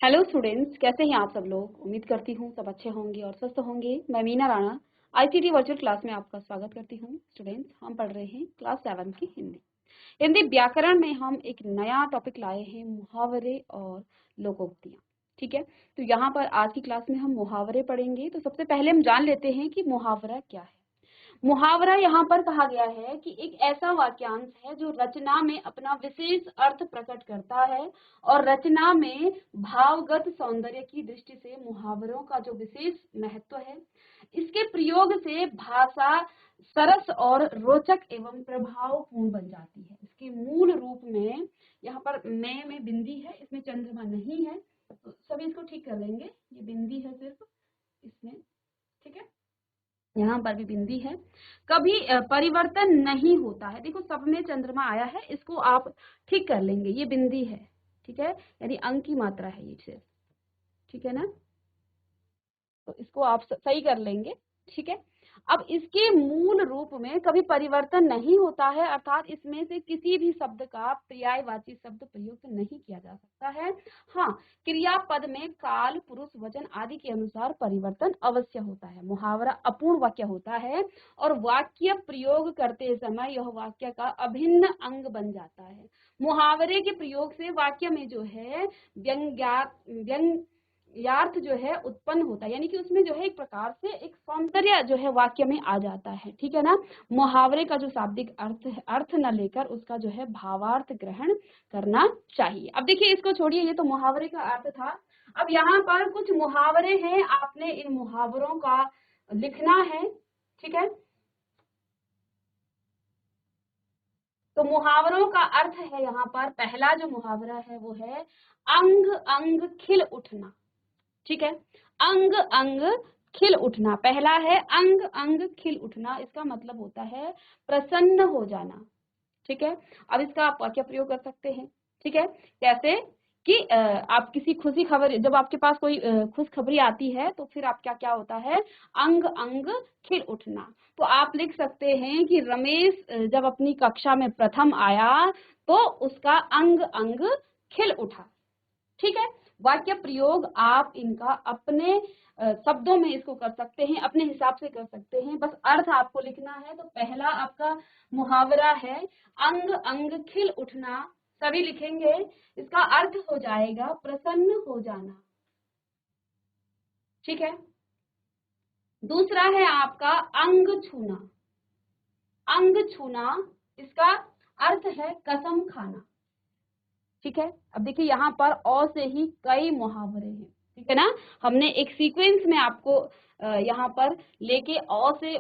Hello students, कैसे हैं आप सब लोग। उम्मीद करती हूँ सब अच्छे होंगे और स्वस्थ होंगे। मैं Meena Rana ICT virtual class में आपका स्वागत करती हूँ। स्टूडेंट्स, हम पढ़ रहे हैं क्लास 7 की हिंदी। हिंदी व्याकरण में हम एक नया टॉपिक लाए हैं, मुहावरे और लोकोक्तियाँ। ठीक है, तो यहाँ पर आज की क्लास में हम मुहावरे पढ़ेंगे। तो सबसे पहले हम जान लेते हैं कि मुहावरा क्या है। मुहावरा यहाँ पर कहा गया है कि एक ऐसा वाक्यांश है जो रचना में अपना विशेष अर्थ प्रकट करता है और रचना में भावगत सौंदर्य की दृष्टि से मुहावरों का जो विशेष महत्व है, इसके प्रयोग से भाषा सरस और रोचक एवं प्रभावपूर्ण बन जाती है। इसके मूल रूप में यहाँ पर में बिंदी है, इसमें चंद्रमा नहीं है, तो सभी इसको ठीक कर लेंगे। ये बिंदी है सिर्फ इसमें, ठीक है। यहाँ पर भी बिंदी है। कभी परिवर्तन नहीं होता है। देखो सब में चंद्रमा आया है, इसको आप ठीक कर लेंगे। ये बिंदी है, ठीक है, यानी अंक की मात्रा है ये सिर्फ, ठीक है ना। तो इसको आप सही कर लेंगे, ठीक है। अब इसके मूल रूप में कभी परिवर्तन नहीं होता है, अर्थात इसमें से किसी भी शब्द का पर्यायवाची शब्द प्रयुक्त नहीं किया जा सकता है। हाँ, क्रियापद में काल, पुरुष, वचन आदि के अनुसार परिवर्तन अवश्य होता है। मुहावरा अपूर्ण वाक्य होता है और वाक्य प्रयोग करते समय यह वाक्य का अभिन्न अंग बन जाता है। मुहावरे के प्रयोग से वाक्य में जो है व्यंग्यार्थ जो है उत्पन्न होता है, यानी कि उसमें जो है एक प्रकार से एक सौंदर्य जो है वाक्य में आ जाता है, ठीक है ना। मुहावरे का जो शाब्दिक अर्थ न लेकर उसका जो है भावार्थ ग्रहण करना चाहिए। अब देखिए, इसको छोड़िए, ये तो मुहावरे का अर्थ था। अब यहाँ पर कुछ मुहावरे हैं, आपने इन मुहावरों का लिखना है, ठीक है। तो मुहावरों का अर्थ है, यहाँ पर पहला जो मुहावरा है वो है अंग अंग खिल उठना, ठीक है। अंग अंग खिल उठना पहला है, अंग अंग खिल उठना, इसका मतलब होता है प्रसन्न हो जाना, ठीक है। अब इसका आप वाक्य प्रयोग कर सकते हैं, ठीक है। कैसे कि आप किसी खुशी खबर, जब आपके पास कोई खुश खबरी आती है तो फिर आप क्या क्या होता है, अंग अंग खिल उठना। तो आप लिख सकते हैं कि रमेश जब अपनी कक्षा में प्रथम आया तो उसका अंग अंग खिल उठा, ठीक है। वाक्य प्रयोग आप इनका अपने शब्दों में इसको कर सकते हैं, अपने हिसाब से कर सकते हैं, बस अर्थ आपको लिखना है। तो पहला आपका मुहावरा है अंग अंग खिल उठना, सभी लिखेंगे। इसका अर्थ हो जाएगा प्रसन्न हो जाना, ठीक है। दूसरा है आपका अंग छूना। अंग छूना, इसका अर्थ है कसम खाना, ठीक है। अब देखिए, यहाँ पर अ से ही कई मुहावरे हैं, ठीक है ना। हमने एक सीक्वेंस में आपको यहाँ पर लेके अ से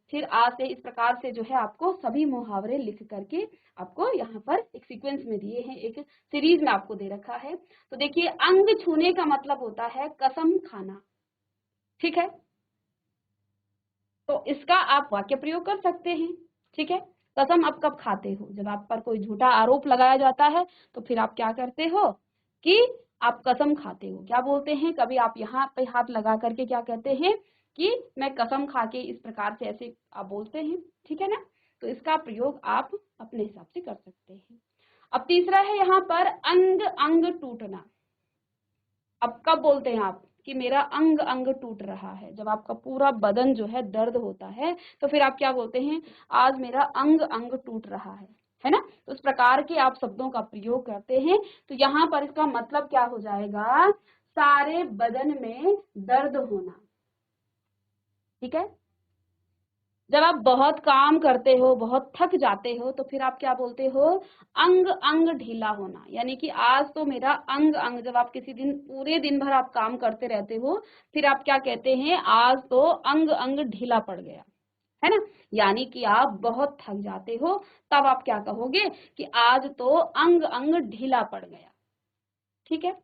फिर आ से, इस प्रकार से जो है आपको सभी मुहावरे लिख करके आपको यहाँ पर एक सीक्वेंस में दिए हैं, एक सीरीज में आपको दे रखा है। तो देखिए, अंग छूने का मतलब होता है कसम खाना, ठीक है। तो इसका आप वाक्य प्रयोग कर सकते हैं, ठीक है। कसम आप कब खाते हो, जब आप पर कोई झूठा आरोप लगाया जाता है तो फिर आप क्या करते हो कि आप कसम खाते हो। क्या बोलते हैं, कभी आप यहाँ पे हाथ लगा करके क्या कहते हैं कि मैं कसम खा के, इस प्रकार से ऐसे आप बोलते हैं, ठीक है ना। तो इसका प्रयोग आप अपने हिसाब से कर सकते हैं। अब तीसरा है यहाँ पर अंग अंग टूटना। अब कब बोलते हैं आप कि मेरा अंग अंग टूट रहा है, जब आपका पूरा बदन जो है दर्द होता है तो फिर आप क्या बोलते हैं, आज मेरा अंग अंग टूट रहा है ना। तो इस प्रकार के आप शब्दों का प्रयोग करते हैं। तो यहाँ पर इसका मतलब क्या हो जाएगा, सारे बदन में दर्द होना, ठीक है। जब आप बहुत काम करते हो, बहुत थक जाते हो, तो फिर आप क्या बोलते हो, अंग अंग ढीला होना, यानी कि आज तो मेरा अंग अंग, जब आप किसी दिन पूरे दिन भर आप काम करते रहते हो, फिर आप क्या कहते हैं, आज तो अंग अंग ढीला पड़ गया, है ना। यानी कि आप बहुत थक जाते हो, तब आप क्या कहोगे कि आज तो अंग अंग ढीला पड़ गया, ठीक है।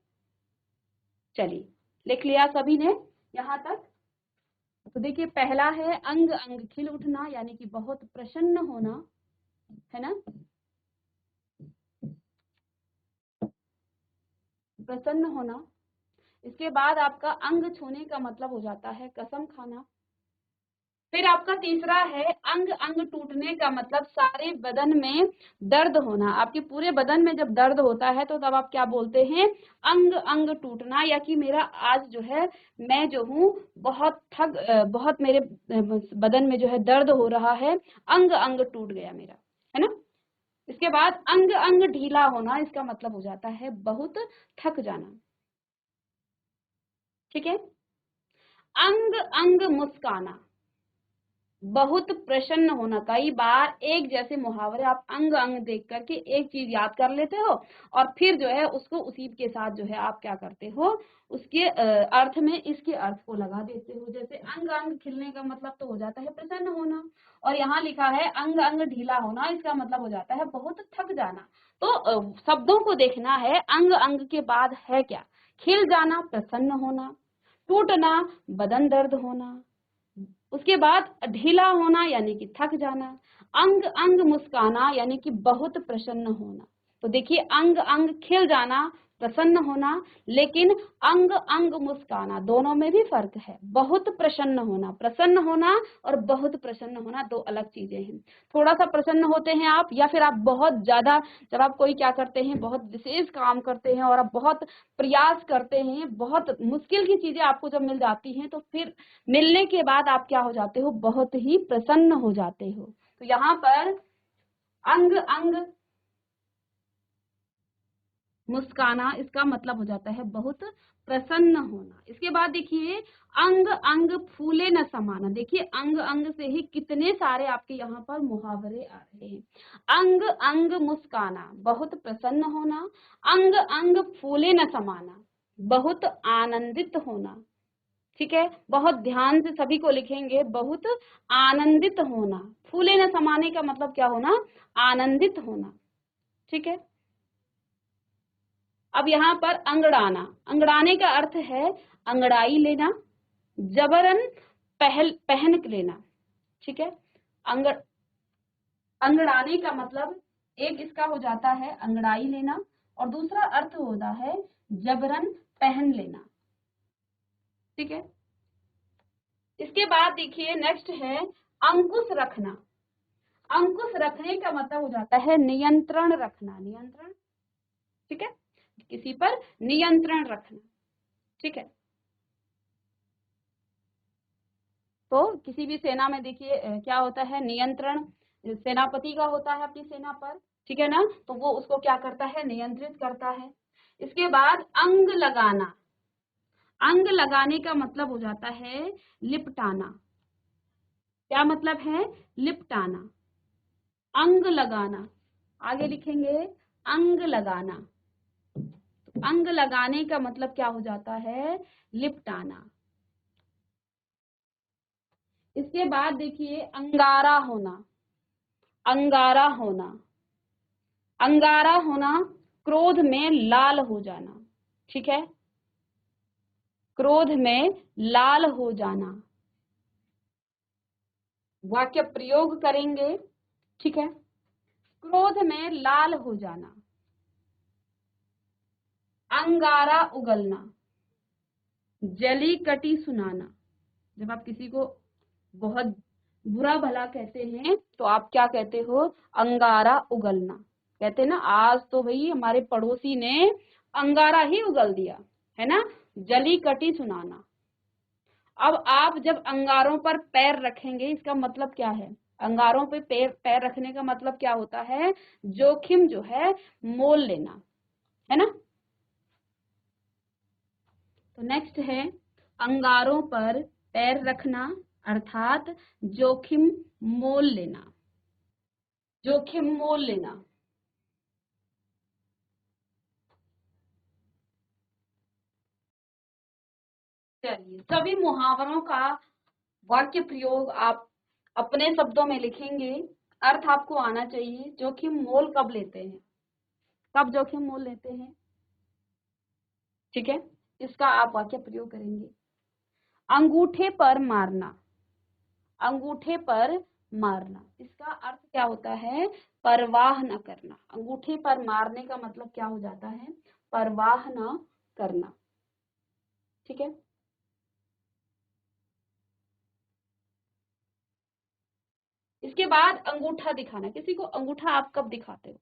चलिए, लिख लिया सभी ने यहाँ तक। तो देखिए, पहला है अंग अंग खिल उठना, यानी कि बहुत प्रसन्न होना, है ना, प्रसन्न होना। इसके बाद आपका अंग छूने का मतलब हो जाता है कसम खाना, फिर आपका तीसरा है अंग अंग टूटने का मतलब सारे बदन में दर्द होना। आपके पूरे बदन में जब दर्द होता है तो तब आप क्या बोलते हैं, अंग अंग टूटना, या कि मेरा आज जो है मैं जो हूँ बहुत मेरे बदन में जो है दर्द हो रहा है, अंग अंग टूट गया मेरा, है ना। इसके बाद अंग अंग ढीला होना, इसका मतलब हो जाता है बहुत थक जाना। ठीक है। अंग अंग मुस्काना, बहुत प्रसन्न होना। कई बार एक जैसे मुहावरे आप अंग अंग देख करके एक चीज याद कर लेते हो और फिर जो है उसको उसी के साथ जो है आप क्या करते हो, उसके अर्थ में इसके अर्थ को लगा देते हो। जैसे अंग अंग खिलने का मतलब तो हो जाता है प्रसन्न होना, और यहाँ लिखा है अंग अंग ढीला होना, इसका मतलब हो जाता है बहुत थक जाना। तो शब्दों को देखना है, अंग अंग के बाद है क्या, खिल जाना प्रसन्न होना, टूटना बदन दर्द होना, उसके बाद ढीला होना यानी कि थक जाना, अंग अंग मुस्काना यानी कि बहुत प्रसन्न होना। तो देखिए अंग अंग खिल जाना, प्रसन्न होना, लेकिन अंग अंग मुस्काना दोनों में भी फर्क है। बहुत प्रसन्न होना, प्रसन्न होना और बहुत प्रसन्न होना दो अलग चीजें हैं। थोड़ा सा प्रसन्न होते हैं आप, या फिर आप बहुत ज्यादा, जब आप कोई क्या करते हैं, बहुत विशेष काम करते हैं और आप बहुत प्रयास करते हैं, बहुत मुश्किल की चीजें आपको जब मिल जाती हैं तो फिर मिलने के बाद आप क्या हो जाते हो, बहुत ही प्रसन्न हो जाते हो। तो यहाँ पर अंग अंग मुस्काना, इसका मतलब हो जाता है बहुत प्रसन्न होना। इसके बाद देखिए अंग अंग फूले न समाना। देखिए अंग अंग से ही कितने सारे आपके यहाँ पर मुहावरे आ रहे हैं। अंग अंग मुस्काना, बहुत प्रसन्न होना, अंग अंग फूले न समाना, बहुत आनंदित होना। ठीक है, बहुत ध्यान से सभी को लिखेंगे, बहुत आनंदित होना। फूले न समाने का मतलब क्या होना, आनंदित होना। ठीक है। अब यहाँ पर अंगड़ाना, अंगड़ाने का अर्थ है अंगड़ाई लेना, जबरन पहन लेना। ठीक है। अंगड़ अंगड़ाने का मतलब एक इसका हो जाता है अंगड़ाई लेना, और दूसरा अर्थ होता है जबरन पहन लेना। ठीक है। इसके बाद देखिए नेक्स्ट है अंकुश रखना। अंकुश रखने का मतलब हो जाता है नियंत्रण रखना, नियंत्रण। ठीक है, किसी पर नियंत्रण रखना। ठीक है। तो किसी भी सेना में देखिए क्या होता है, नियंत्रण सेनापति का होता है अपनी सेना पर। ठीक है ना, तो वो उसको क्या करता है, नियंत्रित करता है। इसके बाद अंग लगाना, अंग लगाने का मतलब हो जाता है लिपटाना। क्या मतलब है, लिपटाना। अंग लगाना, आगे लिखेंगे अंग लगाना। अंग लगाने का मतलब क्या हो जाता है, लिपटाना। इसके बाद देखिए अंगारा होना, अंगारा होना, अंगारा होना क्रोध में लाल हो जाना। ठीक है, क्रोध में लाल हो जाना। वाक्य प्रयोग करेंगे। ठीक है, क्रोध में लाल हो जाना, अंगारा उगलना, जली कटी सुनाना। जब आप किसी को बहुत बुरा भला कहते हैं तो आप क्या कहते हो, अंगारा उगलना। कहते हैं ना, आज तो भाई हमारे पड़ोसी ने अंगारा ही उगल दिया, है ना। जली कटी सुनाना। अब आप जब अंगारों पर पैर रखेंगे, इसका मतलब क्या है, अंगारों पे पैर पैर रखने का मतलब क्या होता है, जोखिम जो है मोल लेना, है ना। तो नेक्स्ट है अंगारों पर पैर रखना, अर्थात जोखिम मोल लेना, जोखिम मोल लेना। चलिए सभी मुहावरों का वाक्य प्रयोग आप अपने शब्दों में लिखेंगे, अर्थ आपको आना चाहिए। जोखिम मोल कब लेते हैं, कब जोखिम मोल लेते हैं। ठीक है, इसका आप वाक्य प्रयोग करेंगे। अंगूठे पर मारना, अंगूठे पर मारना, इसका अर्थ क्या होता है, परवाह न करना। अंगूठे पर मारने का मतलब क्या हो जाता है, परवाह न करना। ठीक है। इसके बाद अंगूठा दिखाना। किसी को अंगूठा आप कब दिखाते हो?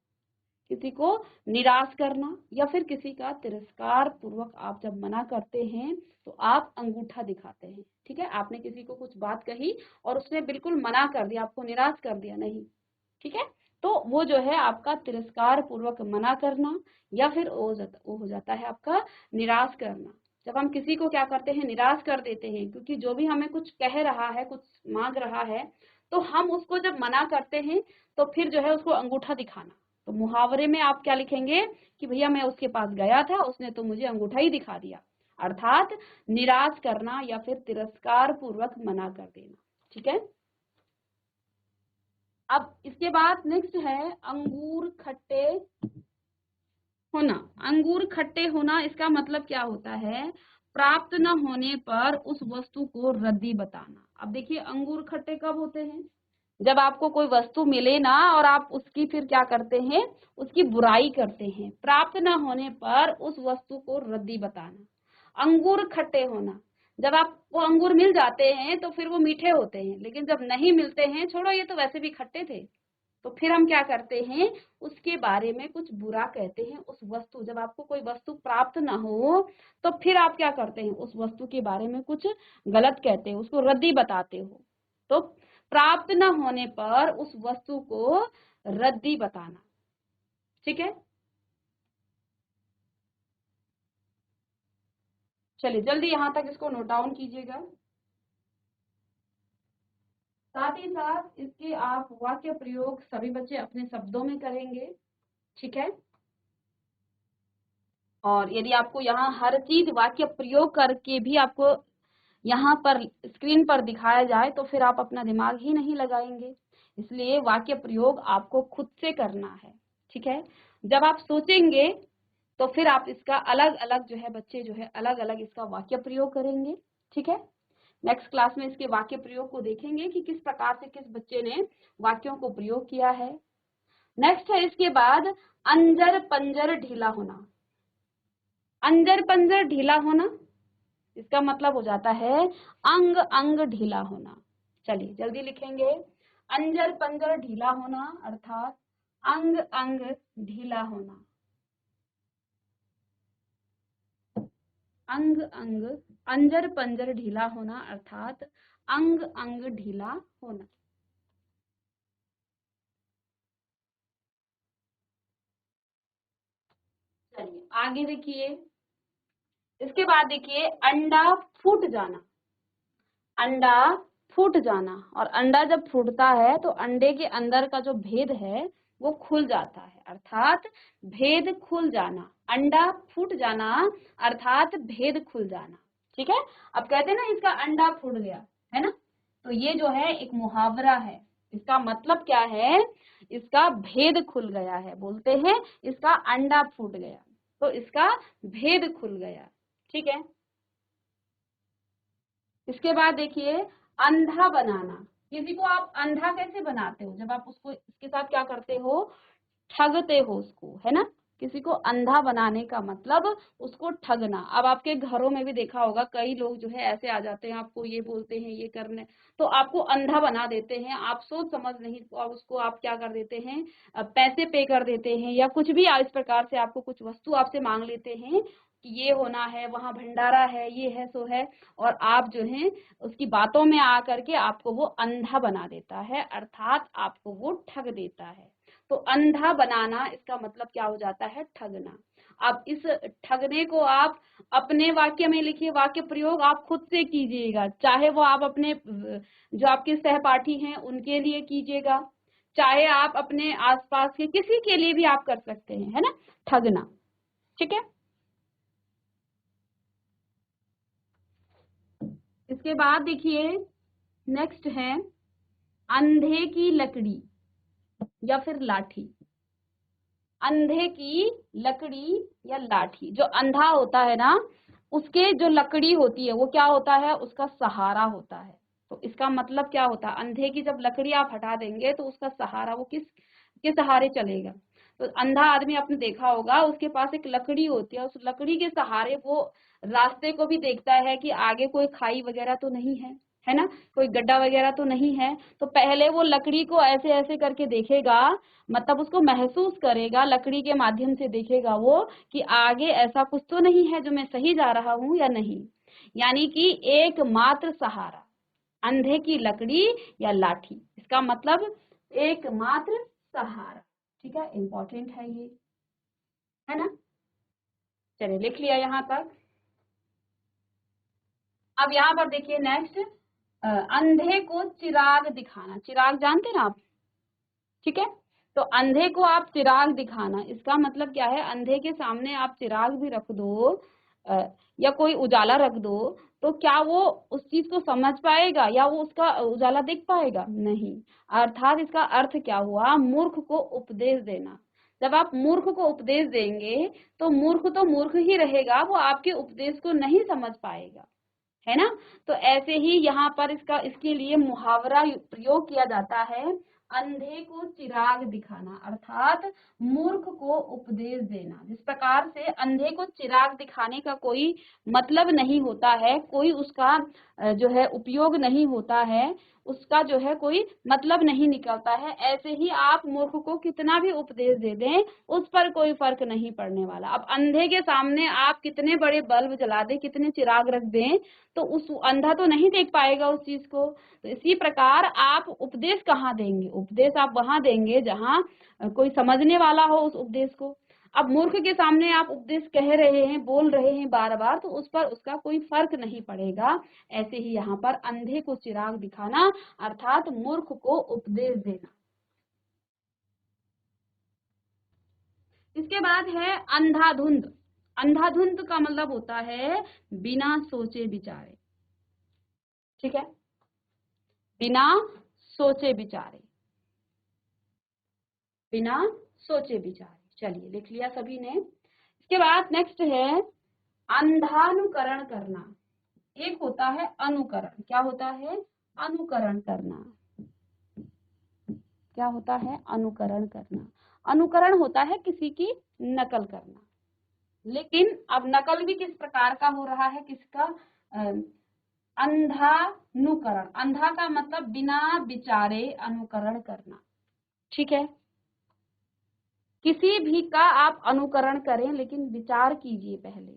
किसी को निराश करना या फिर किसी का तिरस्कार पूर्वक आप जब मना करते हैं तो आप अंगूठा दिखाते हैं। ठीक है, आपने किसी को कुछ बात कही और उसने बिल्कुल मना कर दिया, आपको निराश कर दिया, नहीं, ठीक है, तो वो जो है आपका तिरस्कार पूर्वक मना करना या फिर वो हो जाता है आपका निराश करना। जब हम किसी को क्या करते हैं, निराश कर देते हैं, क्योंकि जो भी हमें कुछ कह रहा है, कुछ मांग रहा है, तो हम उसको जब मना करते हैं तो फिर जो है उसको अंगूठा दिखाना। तो मुहावरे में आप क्या लिखेंगे कि भैया मैं उसके पास गया था, उसने तो मुझे अंगूठा ही दिखा दिया, अर्थात निराश करना या फिर तिरस्कार पूर्वक मना कर देना। ठीक है, अब इसके बाद नेक्स्ट है अंगूर खट्टे होना। अंगूर खट्टे होना, इसका मतलब क्या होता है? प्राप्त न होने पर उस वस्तु को रद्दी बताना। अब देखिए अंगूर खट्टे कब होते हैं? जब आपको कोई वस्तु मिले ना और आप उसकी फिर क्या करते हैं, उसकी बुराई करते हैं। प्राप्त न होने पर उस वस्तु को रद्दी बताना। अंगूर खट्टे होना, जब आपको अंगूर मिल जाते हैं तो फिर वो मीठे होते हैं, लेकिन जब नहीं मिलते हैं, छोड़ो ये तो वैसे भी खट्टे थे, तो फिर हम क्या करते हैं, उसके बारे में कुछ बुरा कहते हैं। उस वस्तु, जब आपको कोई वस्तु प्राप्त ना हो तो फिर आप क्या करते हैं, उस वस्तु के बारे में कुछ गलत कहते हैं, उसको रद्दी बताते हो। तो प्राप्त न होने पर उस वस्तु को रद्दी बताना। ठीक है, चलिए जल्दी यहां तक इसको नोट डाउन कीजिएगा। साथ ही साथ इसके आप वाक्य प्रयोग सभी बच्चे अपने शब्दों में करेंगे। ठीक है, और यदि आपको यहाँ हर चीज वाक्य प्रयोग करके भी आपको यहाँ पर स्क्रीन पर दिखाया जाए तो फिर आप अपना दिमाग ही नहीं लगाएंगे। इसलिए वाक्य प्रयोग आपको खुद से करना है। ठीक है, जब आप सोचेंगे तो फिर आप इसका अलग अलग जो है, बच्चे जो है अलग अलग इसका वाक्य प्रयोग करेंगे। ठीक है, नेक्स्ट क्लास में इसके वाक्य प्रयोग को देखेंगे कि किस प्रकार से किस बच्चे ने वाक्यों को प्रयोग किया है। नेक्स्ट है इसके बाद अंजर पंजर ढीला होना। अंजर पंजर ढीला होना, इसका मतलब हो जाता है अंग अंग ढीला होना। चलिए जल्दी लिखेंगे, अंजर पंजर ढीला होना अर्थात अंग अंग ढीला होना। अंग अंग, अंजर पंजर ढीला होना अर्थात अंग अंग ढीला होना। चलिए आगे देखिए, इसके बाद देखिए अंडा फूट जाना। अंडा फूट जाना, और अंडा जब फूटता है तो अंडे के अंदर का जो भेद है वो खुल जाता है, अर्थात भेद खुल जाना। अंडा फूट जाना अर्थात भेद खुल जाना। ठीक है, अब कहते हैं ना इसका अंडा फूट गया, है ना, तो ये जो है एक मुहावरा है। इसका मतलब क्या है, इसका भेद खुल गया है, बोलते हैं इसका अंडा फूट गया, तो इसका भेद खुल गया। ठीक है, इसके बाद देखिए अंधा बनाना। किसी को आप अंधा कैसे बनाते हो, जब आप उसको इसके साथ क्या करते हो, ठगते हो उसको, है ना। किसी को अंधा बनाने का मतलब उसको ठगना। अब आपके घरों में भी देखा होगा, कई लोग जो है ऐसे आ जाते हैं, आपको ये बोलते हैं ये करने, तो आपको अंधा बना देते हैं। आप सोच समझ नहीं, और उसको आप क्या कर देते हैं, पैसे पे कर देते हैं या कुछ भी इस प्रकार से आपको कुछ वस्तु आपसे मांग लेते हैं कि ये होना है, वहां भंडारा है, ये है सो है, और आप जो है उसकी बातों में आकर के आपको वो अंधा बना देता है, अर्थात आपको वो ठग देता है। तो अंधा बनाना इसका मतलब क्या हो जाता है, ठगना। अब इस ठगने को आप अपने वाक्य में लिखिए, वाक्य प्रयोग आप खुद से कीजिएगा, चाहे वो आप अपने जो आपके सहपाठी हैं उनके लिए कीजिएगा, चाहे आप अपने आसपास के किसी के लिए भी आप कर सकते हैं, है ना, ठगना। ठीक है, इसके बाद देखिए नेक्स्ट है अंधे की लकड़ी या फिर लाठी। अंधे की लकड़ी या लाठी, जो अंधा होता है ना उसके जो लकड़ी होती है वो क्या होता है, उसका सहारा होता है। तो इसका मतलब क्या होता है, अंधे की जब लकड़ी आप हटा देंगे तो उसका सहारा, वो किस के सहारे चलेगा। तो अंधा आदमी आपने देखा होगा, उसके पास एक लकड़ी होती है, उस लकड़ी के सहारे वो रास्ते को भी देखता है कि आगे कोई खाई वगैरह तो नहीं है, है ना, कोई गड्ढा वगैरह तो नहीं है। तो पहले वो लकड़ी को ऐसे ऐसे करके देखेगा, मतलब उसको महसूस करेगा, लकड़ी के माध्यम से देखेगा वो कि आगे ऐसा कुछ तो नहीं है जो मैं सही जा रहा हूँ या नहीं। यानी कि एकमात्र सहारा, अंधे की लकड़ी या लाठी, इसका मतलब एकमात्र सहारा। ठीक है, इंपॉर्टेंट है ये, है ना। चलिए लिख लिया यहाँ तक। अब यहाँ पर देखिए नेक्स्ट, अंधे को चिराग दिखाना। चिराग जानते ना आप, ठीक है। तो अंधे को आप चिराग दिखाना, इसका मतलब क्या है, अंधे के सामने आप चिराग भी रख दो या कोई उजाला रख दो, तो क्या वो उस चीज को समझ पाएगा या वो उसका उजाला देख पाएगा? नहीं। अर्थात इसका अर्थ क्या हुआ, मूर्ख को उपदेश देना। जब आप मूर्ख को उपदेश देंगे तो मूर्ख ही रहेगा, वो आपके उपदेश को नहीं समझ पाएगा, है ना। तो ऐसे ही यहाँ पर इसके लिए मुहावरा प्रयोग किया जाता है, अंधे को चिराग दिखाना, अर्थात मूर्ख को उपदेश देना। जिस प्रकार से अंधे को चिराग दिखाने का कोई मतलब नहीं होता है, कोई उसका जो है उपयोग नहीं होता है, उसका जो है कोई मतलब नहीं निकलता है, ऐसे ही आप मूर्ख को कितना भी उपदेश दे दें उस पर कोई फर्क नहीं पड़ने वाला। अब अंधे के सामने आप कितने बड़े बल्ब जला दें, कितने चिराग रख दें, तो उस अंधा तो नहीं देख पाएगा उस चीज को। तो इसी प्रकार आप उपदेश कहाँ देंगे, उपदेश आप वहां देंगे जहां कोई समझने वाला हो उस उपदेश को। अब मूर्ख के सामने आप उपदेश कह रहे हैं, बोल रहे हैं बार बार, तो उस पर उसका कोई फर्क नहीं पड़ेगा। ऐसे ही यहाँ पर अंधे को चिराग दिखाना अर्थात मूर्ख को उपदेश देना। इसके बाद है अंधाधुंध। अंधाधुंध का मतलब होता है बिना सोचे विचारे, ठीक है, बिना सोचे विचारे, बिना सोचे विचारे। चलिए लिख लिया सभी ने। इसके बाद नेक्स्ट है अंधानुकरण करना। एक होता है अनुकरण, क्या होता है, अनुकरण करना। क्या होता है, अनुकरण करना। अनुकरण होता है किसी की नकल करना, लेकिन अब नकल भी किस प्रकार का हो रहा है, किसका, अंधानुकरण। अंधा का मतलब बिना विचारे अनुकरण करना, ठीक है। किसी भी का आप अनुकरण करें लेकिन विचार कीजिए पहले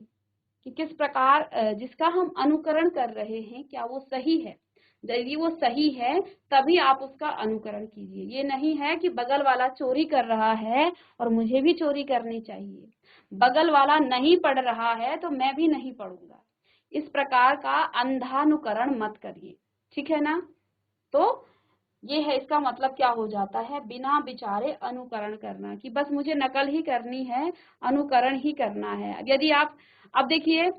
कि किस प्रकार जिसका हम अनुकरण कर रहे हैं क्या वो सही है। यदि वो सही है तभी आप उसका अनुकरण कीजिए। ये नहीं है कि बगल वाला चोरी कर रहा है और मुझे भी चोरी करनी चाहिए, बगल वाला नहीं पढ़ रहा है तो मैं भी नहीं पढ़ूंगा। इस प्रकार का अंधानुकरण मत करिए, ठीक है ना। तो ये है, इसका मतलब क्या हो जाता है, बिना विचारे अनुकरण करना, कि बस मुझे नकल ही करनी है, अनुकरण ही करना है। अब यदि आप, अब देखिए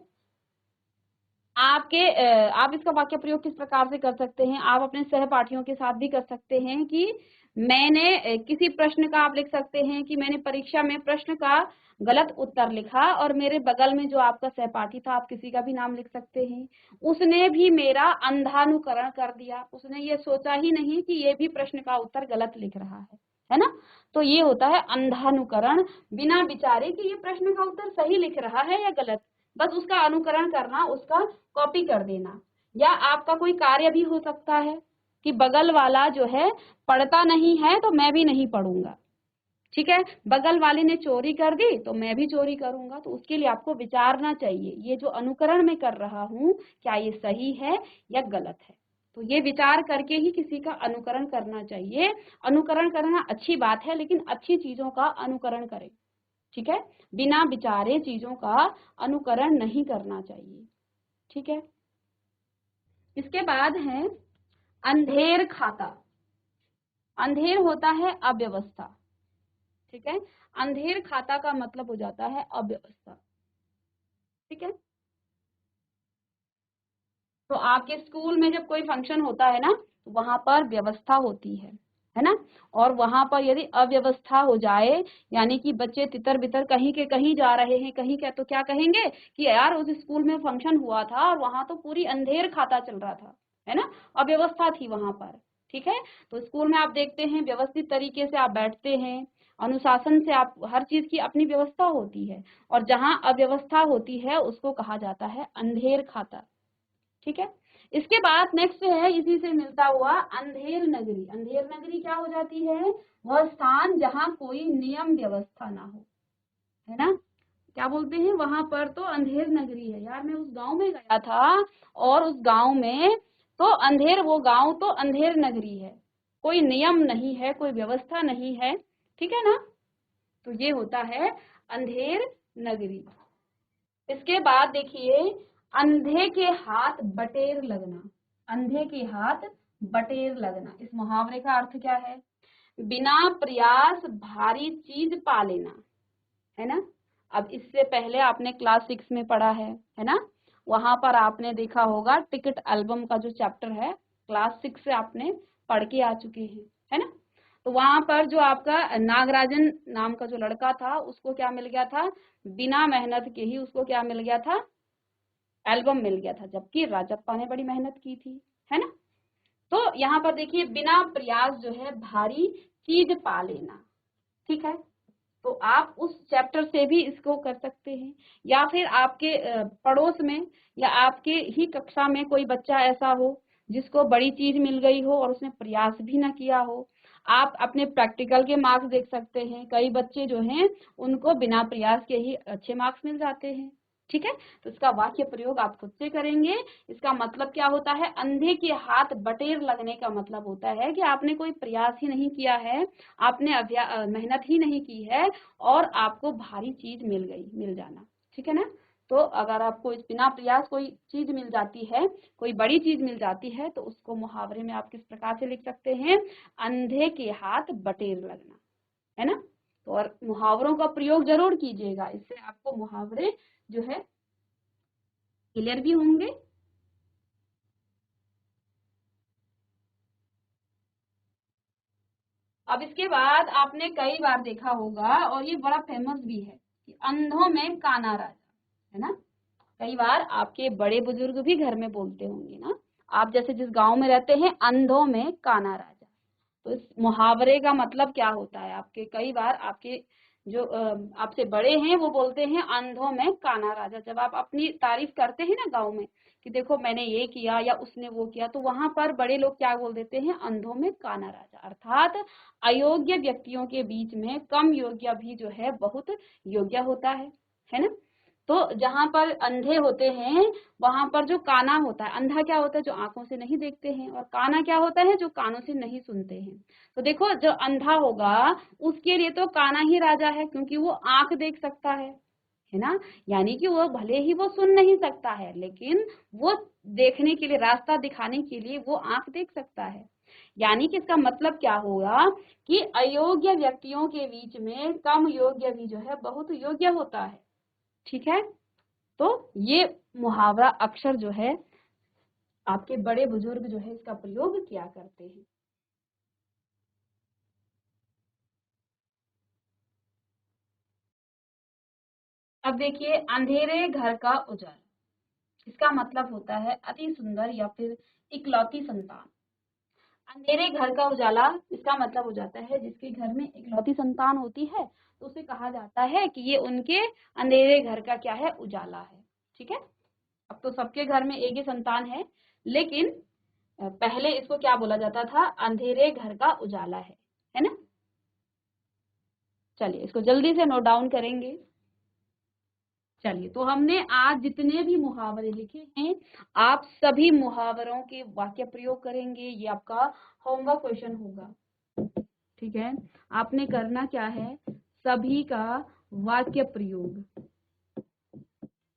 आप इसका वाक्य प्रयोग किस प्रकार से कर सकते हैं, आप अपने सहपाठियों के साथ भी कर सकते हैं कि मैंने किसी प्रश्न का आप लिख सकते हैं कि मैंने परीक्षा में प्रश्न का गलत उत्तर लिखा और मेरे बगल में जो आपका सहपाठी था, आप किसी का भी नाम लिख सकते हैं, उसने भी मेरा अंधानुकरण कर दिया, उसने ये सोचा ही नहीं कि ये भी प्रश्न का उत्तर गलत लिख रहा है ना। तो ये होता है अंधानुकरण, बिना विचारे कि ये प्रश्न का उत्तर सही लिख रहा है या गलत, बस उसका अनुकरण करना, उसका कॉपी कर देना। या आपका कोई कार्य भी हो सकता है कि बगल वाला जो है पढ़ता नहीं है तो मैं भी नहीं पढ़ूंगा, ठीक है, बगल वाले ने चोरी कर दी तो मैं भी चोरी करूंगा। तो उसके लिए आपको विचारना चाहिए, ये जो अनुकरण मैं कर रहा हूँ क्या ये सही है या गलत है। तो ये विचार करके ही किसी का अनुकरण करना चाहिए। अनुकरण करना अच्छी बात है, लेकिन अच्छी चीजों का अनुकरण करें, ठीक है, बिना विचारे चीजों का अनुकरण नहीं करना चाहिए, ठीक है। इसके बाद है अंधेर खाता। अंधेर होता है अव्यवस्था, ठीक है, अंधेर खाता का मतलब हो जाता है अव्यवस्था, ठीक है। तो आपके स्कूल में जब कोई फंक्शन होता है ना तो वहां पर व्यवस्था होती है ना। और वहां पर यदि अव्यवस्था हो जाए, यानी कि बच्चे तितर बितर कहीं के कहीं जा रहे हैं, कहीं क्या, तो क्या कहेंगे कि यार उस स्कूल में फंक्शन हुआ था और वहां तो पूरी अंधेर खाता चल रहा था, है ना, अव्यवस्था थी वहां पर, ठीक है। तो स्कूल में आप देखते हैं व्यवस्थित तरीके से आप बैठते हैं, अनुशासन से, आप हर चीज की अपनी व्यवस्था होती है, और जहां अव्यवस्था होती है उसको कहा जाता है अंधेर खाता, ठीक है। इसके बाद नेक्स्ट है इसी से मिलता हुआ अंधेर नगरी। अंधेर नगरी क्या हो जाती है? वह स्थान जहां कोई नियम व्यवस्था ना हो, है ना। क्या बोलते हैं वहां पर तो अंधेर नगरी है। यार मैं उस गांव में गया था और उस गांव में तो अंधेर, वो गांव तो अंधेर नगरी है, कोई नियम नहीं है, कोई व्यवस्था नहीं है, ठीक है ना। तो ये होता है अंधेर नगरी। इसके बाद देखिए अंधे के हाथ बटेर लगना। अंधे के हाथ बटेर लगना, इस मुहावरे का अर्थ क्या है? बिना प्रयास भारी चीज पा लेना, है ना। अब इससे पहले आपने क्लास 6 में पढ़ा है ना। वहां पर आपने देखा होगा टिकट एल्बम का जो चैप्टर है, क्लास 6 से आपने पढ़ के आ चुके हैं, है ना। तो वहां पर जो आपका नागराजन नाम का जो लड़का था उसको क्या मिल गया था? बिना मेहनत के ही उसको क्या मिल गया था? एल्बम मिल गया था, जबकि राजप्पा ने बड़ी मेहनत की थी, है ना। तो यहाँ पर देखिए बिना प्रयास जो है भारी चीज पा लेना, ठीक है। तो आप उस चैप्टर से भी इसको कर सकते हैं, या फिर आपके पड़ोस में या आपके ही कक्षा में कोई बच्चा ऐसा हो जिसको बड़ी चीज मिल गई हो और उसने प्रयास भी ना किया हो। आप अपने प्रैक्टिकल के मार्क्स देख सकते हैं, कई बच्चे जो हैं उनको बिना प्रयास के ही अच्छे मार्क्स मिल जाते हैं, ठीक है। तो इसका वाक्य प्रयोग आप खुद से करेंगे। इसका मतलब क्या होता है? अंधे के हाथ बटेर लगने का मतलब होता है कि आपने कोई प्रयास ही नहीं किया है, आपने मेहनत ही नहीं की है और आपको भारी चीज मिल गई, मिल जाना, ठीक है ना। तो अगर आपको इस बिना प्रयास कोई चीज मिल जाती है, कोई बड़ी चीज मिल जाती है, तो उसको मुहावरे में आप किस प्रकार से लिख सकते हैं? अंधे के हाथ बटेर लगना, है ना। तो और मुहावरों का प्रयोग जरूर कीजिएगा, इससे आपको मुहावरे जो है क्लियर भी होंगे। अब इसके बाद आपने कई बार देखा होगा और ये बड़ा फेमस भी है कि अंधों में काना राजा, है ना। कई बार आपके बड़े बुजुर्ग भी घर में बोलते होंगे ना, आप जैसे जिस गांव में रहते हैं, अंधों में काना राजा। तो इस मुहावरे का मतलब क्या होता है? आपके कई बार आपके जो आपसे बड़े हैं वो बोलते हैं अंधों में काना राजा। जब आप अपनी तारीफ करते हैं ना गांव में कि देखो मैंने ये किया या उसने वो किया, तो वहां पर बड़े लोग क्या बोल देते हैं? अंधों में काना राजा, अर्थात अयोग्य व्यक्तियों के बीच में कम योग्य भी जो है बहुत योग्य होता है ना। तो जहां पर अंधे होते हैं वहां पर जो काना होता है, अंधा क्या होता है? जो आंखों से नहीं देखते हैं, और काना क्या होता है? जो कानों से नहीं सुनते हैं। तो देखो जो अंधा होगा उसके लिए तो काना ही राजा है, क्योंकि वो आंख देख सकता है ना। यानी कि वो भले ही वो सुन नहीं सकता है, लेकिन वो देखने के लिए, रास्ता दिखाने के लिए वो आंख देख सकता है। यानी कि इसका मतलब क्या होगा कि अयोग्य व्यक्तियों के बीच में कम योग्य भी जो है बहुत योग्य होता है, ठीक है। तो ये मुहावरा अक्सर जो है आपके बड़े बुजुर्ग जो है इसका प्रयोग किया करते हैं। अब देखिए अंधेरे घर का उजाला, इसका मतलब होता है अति सुंदर या फिर इकलौती संतान। अंधेरे घर का उजाला इसका मतलब हो जाता है जिसके घर में इकलौती संतान होती है, तो उसे कहा जाता है कि ये उनके अंधेरे घर का क्या है? उजाला है, ठीक है। अब तो सबके घर में एक ही संतान है, लेकिन पहले इसको क्या बोला जाता था? अंधेरे घर का उजाला है ना। चलिए इसको जल्दी से नोट डाउन करेंगे। चलिए तो हमने आज जितने भी मुहावरे लिखे हैं, आप सभी मुहावरों के वाक्य प्रयोग करेंगे। ये आपका होमवर्क क्वेश्चन होगा, ठीक है। आपने करना क्या है? सभी का वाक्य प्रयोग,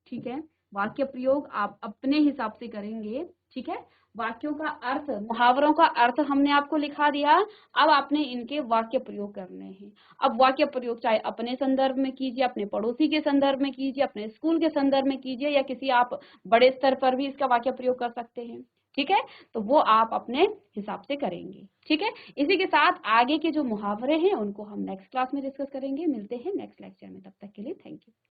ठीक है। वाक्य प्रयोग आप अपने हिसाब से करेंगे, ठीक है। वाक्यों का अर्थ, मुहावरों का अर्थ हमने आपको लिखा दिया, अब आपने इनके वाक्य प्रयोग करने हैं। अब वाक्य प्रयोग चाहे अपने संदर्भ में कीजिए, अपने पड़ोसी के संदर्भ में कीजिए, अपने स्कूल के संदर्भ में कीजिए, या किसी आप बड़े स्तर पर भी इसका वाक्य प्रयोग कर सकते हैं, ठीक है। तो वो आप अपने हिसाब से करेंगे, ठीक है। इसी के साथ आगे के जो मुहावरे हैं उनको हम नेक्स्ट क्लास में डिस्कस करेंगे। मिलते हैं नेक्स्ट लेक्चर में, तब तक के लिए थैंक यू।